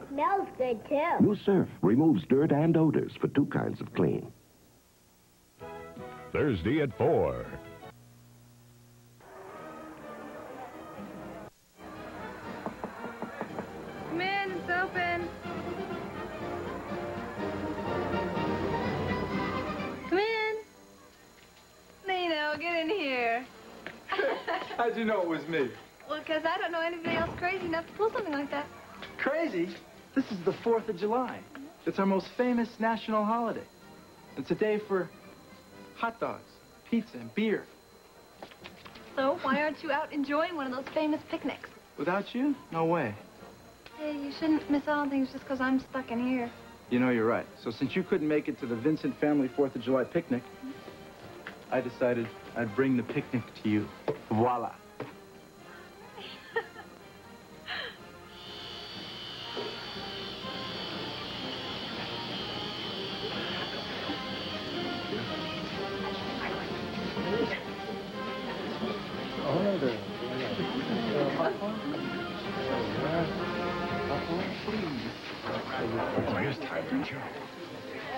Smells good, too. New Surf removes dirt and odors for 2 kinds of clean. Thursday at 4. Come in, it's open. Come in. Nino, get in here. How'd you know it was me? Well, because I don't know anybody else crazy enough to pull something like that. Crazy? This is the 4th of July. It's our most famous national holiday. It's a day for hot dogs, pizza, and beer. So why aren't you out enjoying one of those famous picnics? Without you? No way. Hey, you shouldn't miss out on things just because I'm stuck in here. You know, you're right. So since you couldn't make it to the Vincent family 4th of July picnic, I decided I'd bring the picnic to you. Voila. Here's Tyler,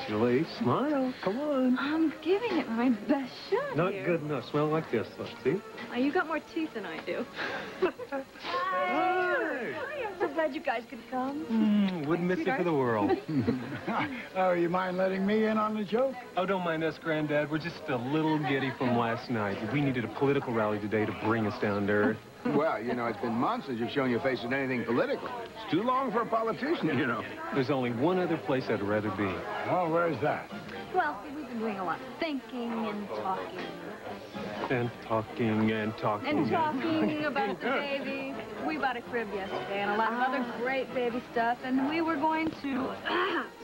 Julie, smile. Come on. I'm giving it my best shot. Not here. good enough. Smell like this. Look, see? Oh, you got more teeth than I do. Hi. I'm so glad you guys could come. Wouldn't miss it for the world. Oh, you mind letting me in on the joke? Oh, don't mind us, Granddad. We're just a little giddy from last night. We needed a political rally today to bring us down to earth. Well, you know, it's been months since you've shown your face in anything political. It's too long for a politician, you know. There's only one other place I'd rather be. Oh, where's that? Well, see, we've been doing a lot of thinking and talking. And talking and talking. And talking about the baby. We bought a crib yesterday and a lot of other great baby stuff. And we were going to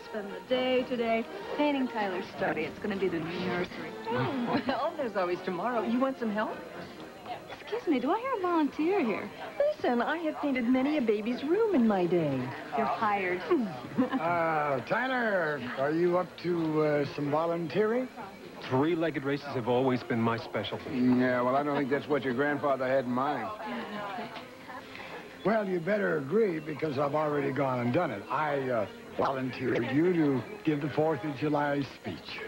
spend the day today painting Tyler's study. It's going to be the nursery. Well, there's always tomorrow. You want some help? Excuse me, do I hear a volunteer here? Listen, I have painted many a baby's room in my day. You're hired. Tyler, are you up to some volunteering? 3-legged races have always been my specialty. Yeah, well, I don't think that's what your grandfather had in mind. Well, you better agree because I've already gone and done it. I volunteered you to give the 4th of July speech.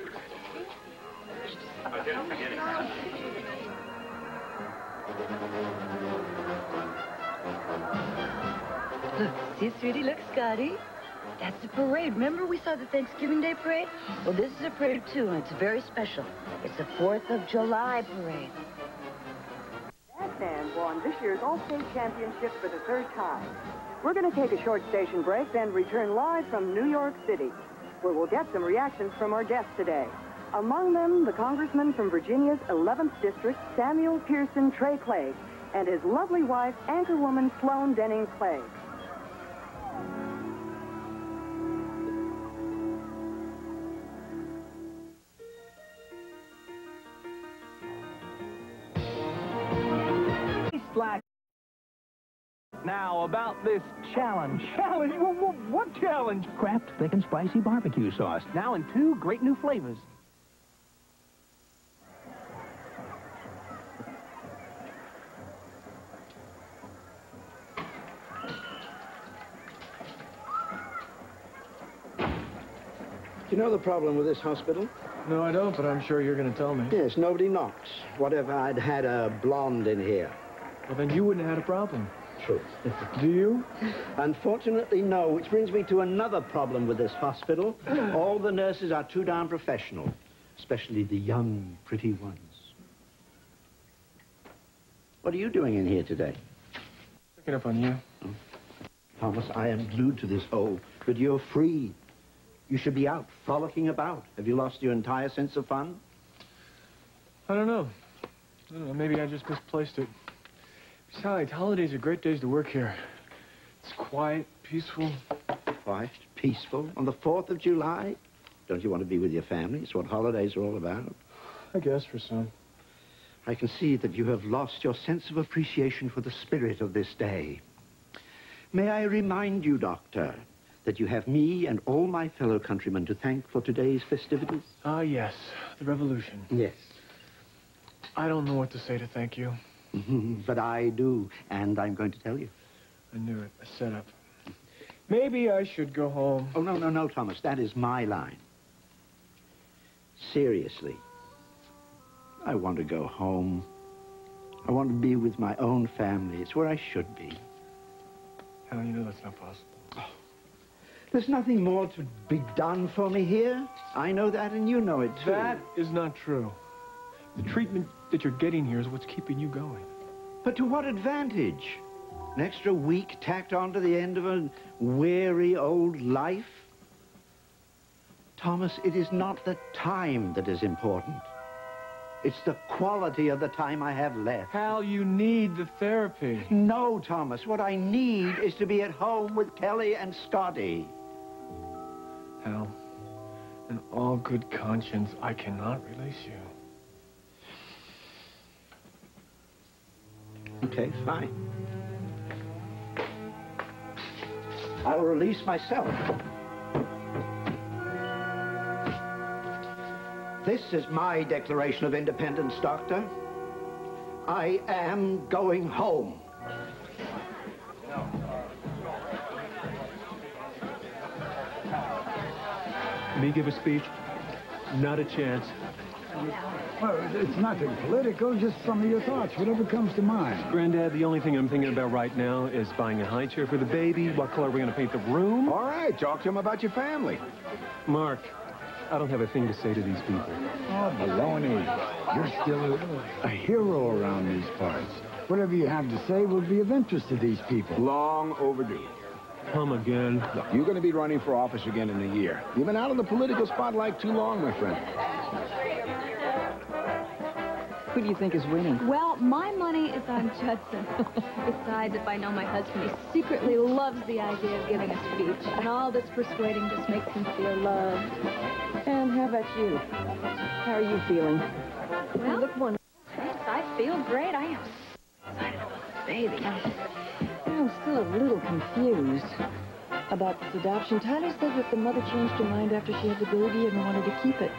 Look, see, sweetie, look, Scotty. That's the parade. Remember we saw the Thanksgiving Day parade? Well, this is a parade, too, and it's very special. It's the 4th of July parade. That band won this year's All-State Championship for the 3rd time. We're going to take a short station break, then return live from New York City, where we'll get some reactions from our guests today. Among them, the congressman from Virginia's 11th District, Samuel Pearson Trey Clegg, and his lovely wife, anchorwoman Sloan Denning Clegg. Now, about this challenge. Challenge? What challenge? Kraft Thick and Spicy Barbecue Sauce. Now in 2 great new flavors. Do you know the problem with this hospital? No, I don't, but I'm sure you're going to tell me. Yes, nobody knocks. What if I'd had a blonde in here? Well, then you wouldn't have had a problem. True. Do you? Unfortunately, no, which brings me to another problem with this hospital. All the nurses are too darn professional, especially the young, pretty ones. What are you doing in here today? Picking up on you. Oh. Thomas, I am glued to this hole, but you're free. You should be out, frolicking about. Have you lost your entire sense of fun? I don't know. Maybe I just misplaced it. Besides, holidays are great days to work here. It's quiet, peaceful. Quiet, peaceful? On the 4th of July? Don't you want to be with your family? It's what holidays are all about. I guess for some. I can see that you have lost your sense of appreciation for the spirit of this day. May I remind you, Doctor, that you have me and all my fellow countrymen to thank for today's festivities? Ah, yes. The revolution. Yes. I don't know what to say to thank you. But I do, and I'm going to tell you. I knew it. A setup. Maybe I should go home. Oh, no, Thomas. That is my line. Seriously. I want to go home. I want to be with my own family. It's where I should be. Hal, you know that's not possible. There's nothing more to be done for me here. I know that, and you know it, too. That is not true. The treatment that you're getting here is what's keeping you going. But to what advantage? An extra week tacked on to the end of a weary old life? Thomas, it is not the time that is important. It's the quality of the time I have left. Hal, you need the therapy. No, Thomas. What I need is to be at home with Kelly and Scotty. Hal, in all good conscience, I cannot release you. Okay, fine. I'll release myself. This is my declaration of independence, Doctor. I am going home. Me give a speech? Not a chance. Well, it's nothing political, just some of your thoughts, whatever comes to mind. Granddad, the only thing I'm thinking about right now is buying a high chair for the baby. What color are we going to paint the room? All right, talk to him about your family. Mark, I don't have a thing to say to these people. Oh, baloney. You're still a hero around these parts. Whatever you have to say will be of interest to these people. Long overdue. Come again. Look, you're going to be running for office again in a year. You've been out of the political spotlight too long, my friend. Who do you think is winning? Well, my money is on Judson. Besides, if I know my husband, he secretly loves the idea of giving a speech. And all this persuading just makes him feel loved. And how about you? How are you feeling? Well, look one. Thanks, I feel great. I am excited about the baby. I'm still a little confused about this adoption. Tyler said that the mother changed her mind after she had the baby and wanted to keep it.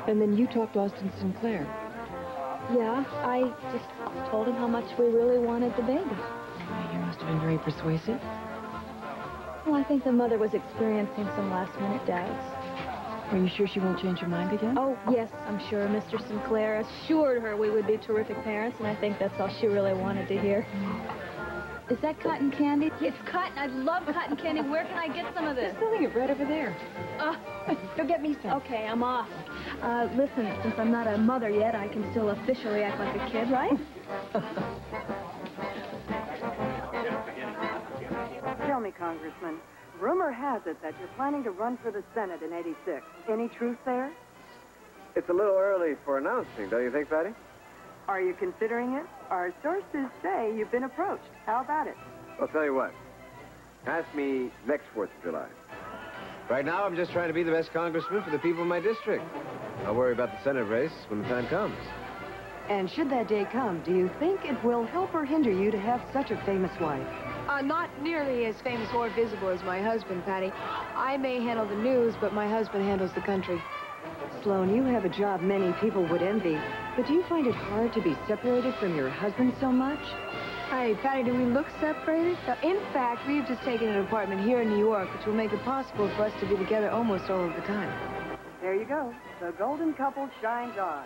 And then you talked to Austin Sinclair. Yeah, I just told him how much we really wanted the baby. You must have been very persuasive. Well, I think the mother was experiencing some last-minute doubts. Are you sure she won't change her mind again? Oh, yes, I'm sure. Mr. Sinclair assured her we would be terrific parents, and I think that's all she really wanted to hear. Is that cotton candy? It's cotton. I love cotton candy. Where can I get some of this? There's selling it right over there. Go get me some. Okay, I'm off. Listen, since I'm not a mother yet, I can still officially act like a kid, right? Tell me, Congressman, rumor has it that you're planning to run for the Senate in '86. Any truth there? It's a little early for announcing, don't you think, Patty? Are you considering it? Our sources say you've been approached. How about it? I'll tell you what. Ask me next 4th of July. Right now, I'm just trying to be the best congressman for the people in my district. I'll worry about the Senate race when the time comes. And should that day come, do you think it will help or hinder you to have such a famous wife? Not nearly as famous or visible as my husband, Patty. I may handle the news, but my husband handles the country. Sloan, you have a job many people would envy, but do you find it hard to be separated from your husband so much? Hey, Patty, do we look separated? In fact, we've just taken an apartment here in New York, which will make it possible for us to be together almost all of the time. There you go. The golden couple shines on.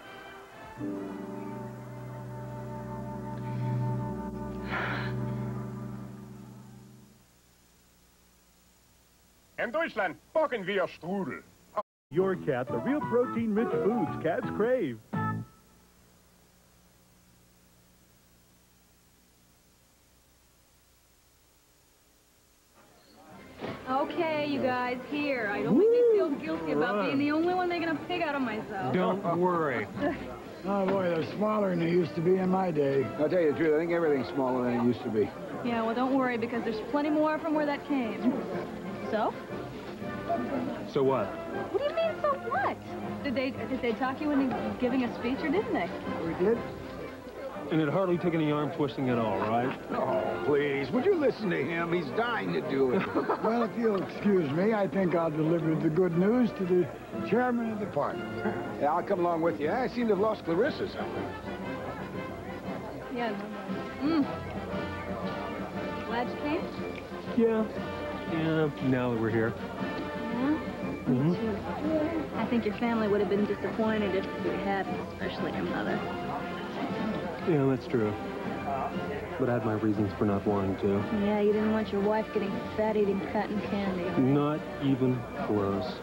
In Deutschland backen wir Strudel. Your cat, the real protein-rich foods cats crave. Okay, you guys, here. I don't make me feel guilty about being the only one making a pig out of myself. Don't worry. Oh, boy, they're smaller than they used to be in my day. I'll tell you the truth, I think everything's smaller than it used to be. Yeah, well, don't worry, because there's plenty more from where that came. So? So what? What do you mean, so what? Did they talk you into giving a speech, or didn't they? We did. And it hardly took any arm twisting at all, right? Oh, please, would you listen to him? He's dying to do it. Well, if you'll excuse me, I think I'll deliver the good news to the chairman of the party. Yeah, I'll come along with you. I seem to have lost Clarissa something. Yeah. Glad you came? Yeah. Yeah, now that we're here. Yeah? Me too. I think your family would have been disappointed if you hadn't, especially your mother. Yeah, that's true. But I had my reasons for not wanting to. Yeah, you didn't want your wife getting fat eating cotton candy. Right? Not even close.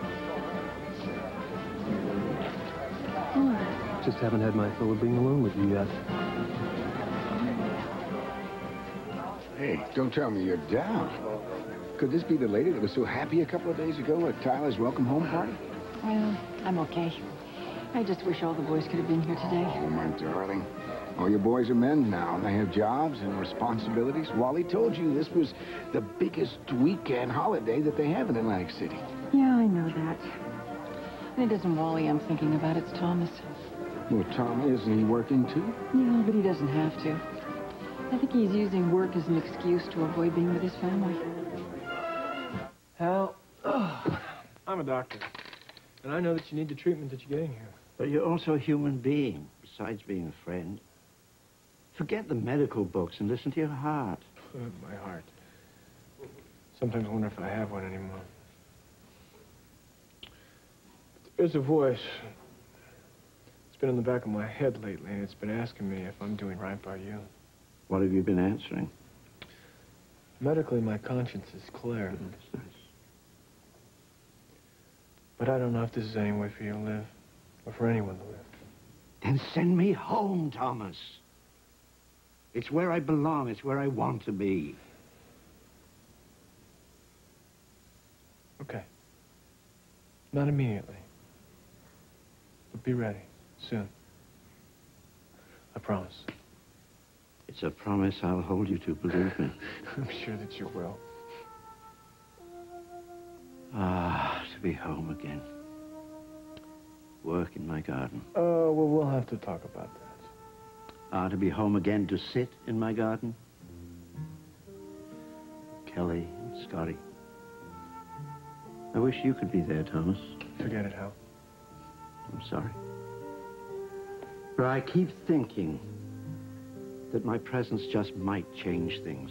What? Just haven't had my fill of being alone with you yet. Hey, don't tell me you're down. Could this be the lady that was so happy a couple of days ago at Tyler's welcome home party? Well, I'm okay. I just wish all the boys could have been here today. Oh, my darling. All your boys are men now. They have jobs and responsibilities. Wally told you this was the biggest weekend holiday that they have in Atlantic City. Yeah, I know that. And it isn't Wally I'm thinking about, it's Thomas. Well, Tom, isn't he working too? Yeah, but he doesn't have to. I think he's using work as an excuse to avoid being with his family. Hal, I'm a doctor. And I know that you need the treatment that you're getting here. But you're also a human being, besides being a friend. Forget the medical books and listen to your heart. My heart. Sometimes I wonder if I have one anymore. There's a voice. It's been in the back of my head lately, and it's been asking me if I'm doing right by you. What have you been answering? Medically, my conscience is clear. But I don't know if this is any way for you to live, or for anyone to live. Then send me home, Thomas. It's where I belong. It's where I want to be. Okay. Not immediately. But be ready. Soon. I promise. It's a promise I'll hold you to, believe me. I'm sure that you will. Ah, to be home again. Work in my garden. Oh, well, we'll have to talk about that. To be home again to sit in my garden. Kelly and Scotty. I wish you could be there, Thomas. Forget it, Hal. I'm sorry. But I keep thinking that my presence just might change things.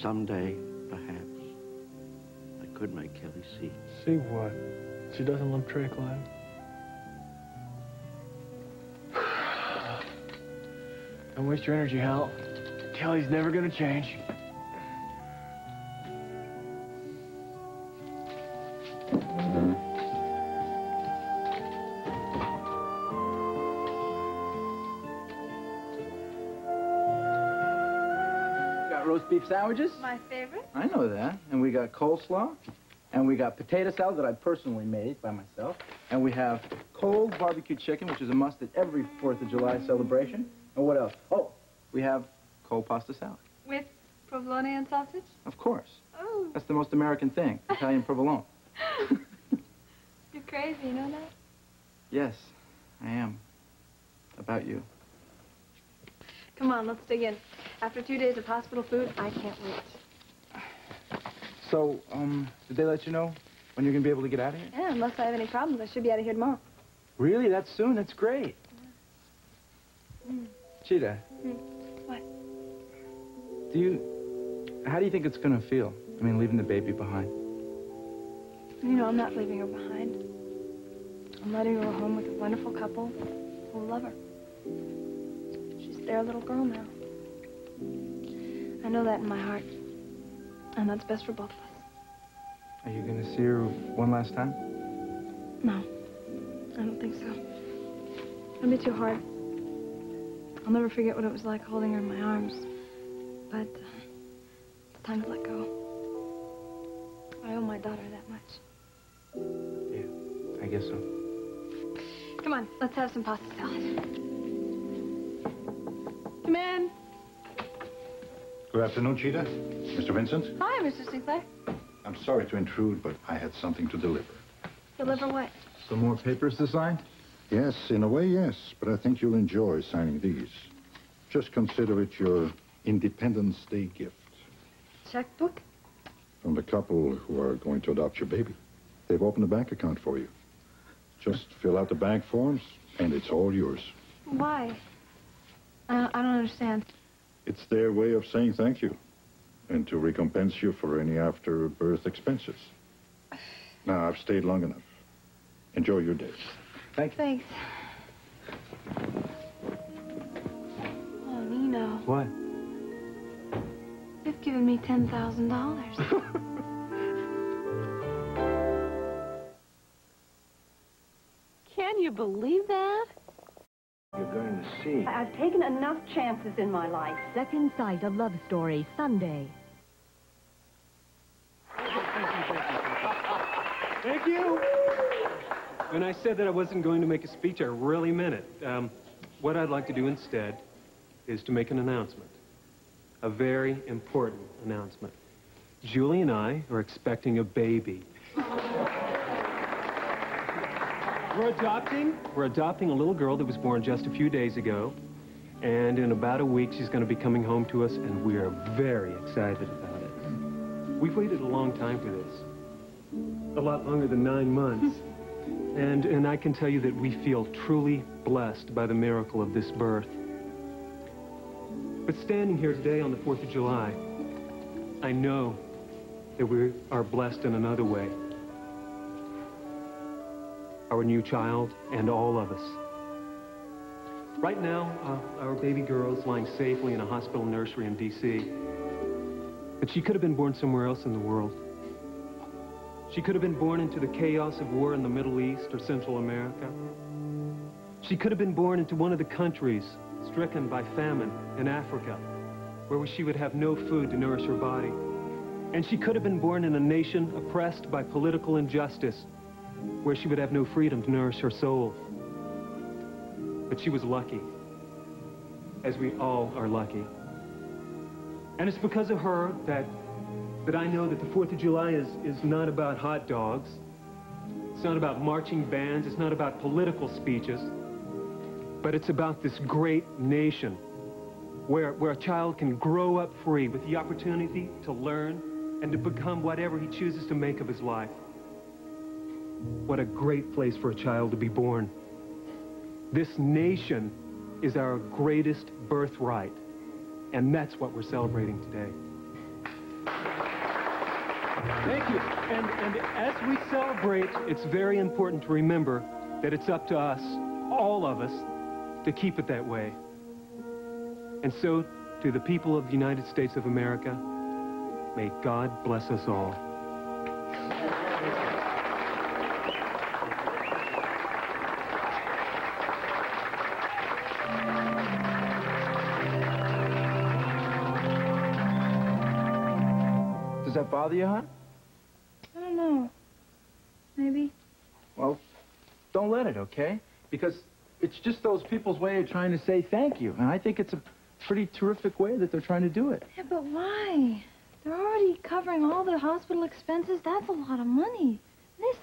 Someday, perhaps, I could make Kelly see. See what? She doesn't love Trey Clyde? Don't waste your energy, Hal. Kelly's never gonna change. Got roast beef sandwiches? My favorite. I know that. And we got coleslaw. And we got potato salad that I personally made by myself. And we have cold barbecue chicken, which is a must at every 4th of July celebration. And what else? Oh, we have cold pasta salad. With provolone and sausage? Of course. Oh. That's the most American thing, Italian provolone. You're crazy, you know that? Yes, I am. About you. Come on, let's dig in. After 2 days of hospital food, I can't wait. So, did they let you know when you're going to be able to get out of here? Yeah, unless I have any problems, I should be out of here tomorrow. Really? That soon? That's great. Cheetah. What? How do you think it's going to feel? I mean, leaving the baby behind. You know, I'm not leaving her behind. I'm letting her go home with a wonderful couple who will love her. She's their little girl now. I know that in my heart. And that's best for both of us. Are you going to see her one last time? No, I don't think so. It'll be too hard. I'll never forget what it was like holding her in my arms. But it's time to let go. I owe my daughter that much. Yeah, I guess so. Come on, let's have some pasta salad. Come in. Good afternoon, Cheetah. Mr. Vincent? Hi, Mr. Sinclair. I'm sorry to intrude, but I had something to deliver. Deliver what? Some more papers to sign? Yes, in a way, yes. But I think you'll enjoy signing these. Just consider it your Independence Day gift. Checkbook? From the couple who are going to adopt your baby. They've opened a bank account for you. Just fill out the bank forms, and it's all yours. Why? I don't understand. It's their way of saying thank you. and to recompense you for any after-birth expenses. Now, I've stayed long enough. Enjoy your day. Thank you. Thanks. Oh, Nino. What? You've given me $10,000. Can you believe that? You're going to see. I've taken enough chances in my life. Second Sight, a love story, Sunday. Thank you. When I said that I wasn't going to make a speech, I really meant it. What I'd like to do instead is to make an announcement. A very important announcement. Julie and I are expecting a baby. We're adopting a little girl that was born just a few days ago. And in about a week, she's going to be coming home to us, and we are very excited about it. We've waited a long time for this. A lot longer than 9 months. And I can tell you that we feel truly blessed by the miracle of this birth. But standing here today on the 4th of July, I know that we are blessed in another way. Our new child and all of us. Right now, our baby girl is lying safely in a hospital nursery in D.C. But she could have been born somewhere else in the world. She could have been born into the chaos of war in the Middle East or Central America. She could have been born into one of the countries stricken by famine in Africa, where she would have no food to nourish her body. And she could have been born in a nation oppressed by political injustice, where she would have no freedom to nourish her soul. But she was lucky, as we all are lucky. And it's because of her that I know that the 4th of July is not about hot dogs. It's not about marching bands. It's not about political speeches. But it's about this great nation where a child can grow up free with the opportunity to learn and to become whatever he chooses to make of his life. What a great place for a child to be born. This nation is our greatest birthright, and that's what we're celebrating today. Thank you. And as we celebrate, it's very important to remember that it's up to us, all of us, to keep it that way. And so, to the people of the United States of America, may God bless us all. Does that bother you, hon? I don't know. Maybe. Well, don't let it, okay? Because it's just those people's way of trying to say thank you. And I think it's a pretty terrific way that they're trying to do it. Yeah, but why? They're already covering all the hospital expenses. That's a lot of money. This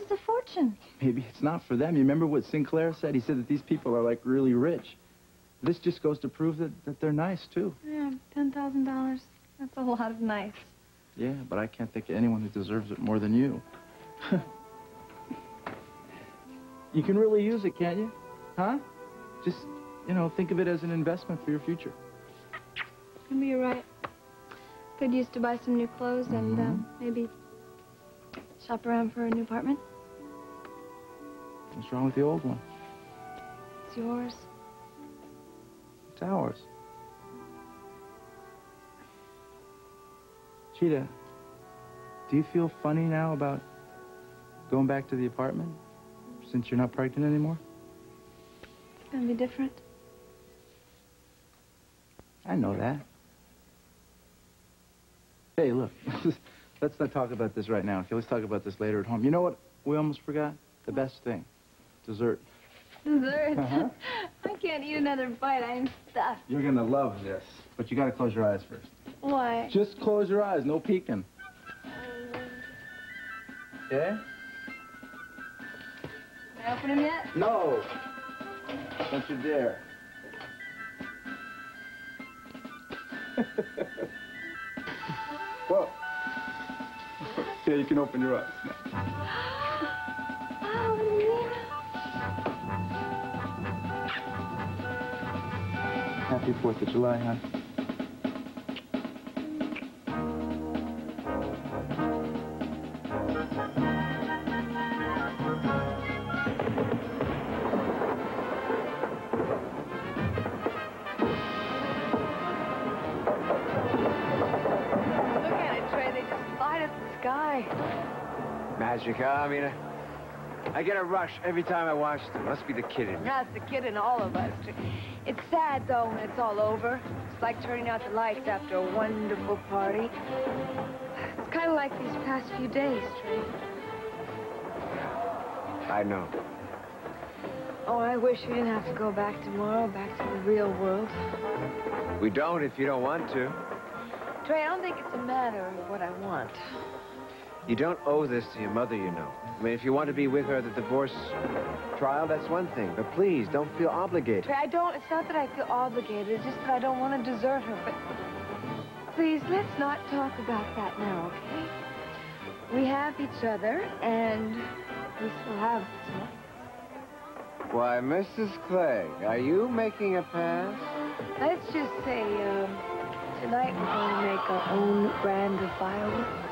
is a fortune. Maybe it's not for them. You remember what Sinclair said? He said that these people are, like, really rich. This just goes to prove that they're nice, too. Yeah, $10,000. That's a lot of nice. Yeah, but I can't think of anyone who deserves it more than you. You can really use it, can't you? Huh? Just, you know, think of it as an investment for your future. Maybe you're right. Could use to buy some new clothes and maybe shop around for a new apartment. What's wrong with the old one? It's yours. It's ours. Cheetah, do you feel funny now about going back to the apartment since you're not pregnant anymore? It's gonna be different. I know that. Hey, look, let's not talk about this right now, okay? Let's talk about this later at home. You know what we almost forgot? The best thing. Dessert. Dessert? I can't eat another bite. I'm stuffed. You're gonna love this, but you gotta close your eyes first. Why? Just close your eyes, no peeking. Okay? Can I open them yet? No! Don't you dare. Whoa. Yeah, you can open your eyes now. Happy 4th of July, hon. guy. Magic, huh? I mean, I get a rush every time I watch them. Must be the kid in me. That's the kid in all of us. It's sad, though, when it's all over. It's like turning out the lights after a wonderful party. It's kind of like these past few days, Trey. I know. Oh, I wish we didn't have to go back tomorrow, back to the real world. We don't if you don't want to. Trey, I don't think it's a matter of what I want. You don't owe this to your mother, you know. I mean, if you want to be with her at the divorce trial, that's one thing. But please, don't feel obligated. Trey, it's not that I feel obligated. It's just that I don't want to desert her. But please, let's not talk about that now, okay? We have each other, and we still have tonight. Why, Mrs. Clegg, are you making a pass? Let's just say, tonight we're going to make our own brand of fireworks.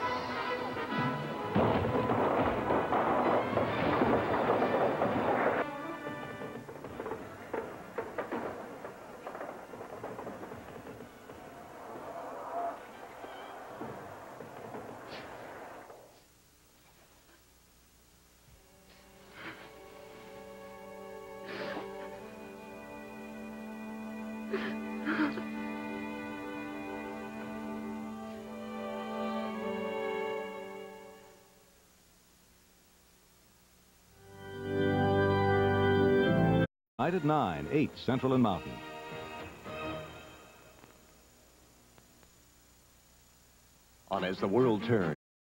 Night at 9, 8 Central and Mountain. On As the World Turns.